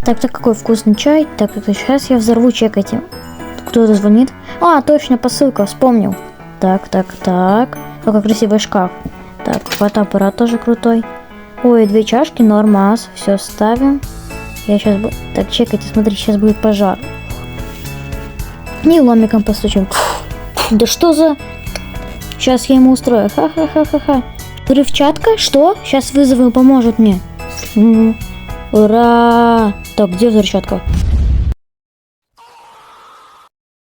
Так, какой вкусный чай. Так, сейчас я взорву, чекайте. Кто-то звонит. А, точно, посылка, вспомнил. Так. Какой красивый шкаф. Так, фотоаппарат тоже крутой. Ой, 2 чашки, нормас. Все, ставим. Я сейчас буду... Так, чекайте, смотрите, сейчас будет пожар. Не ломиком постучим. Да что за... Сейчас я ему устрою. Ха-ха-ха-ха-ха. Взрывчатка? Что? Сейчас вызову, поможет мне. Ура! Так, где взрывчатка?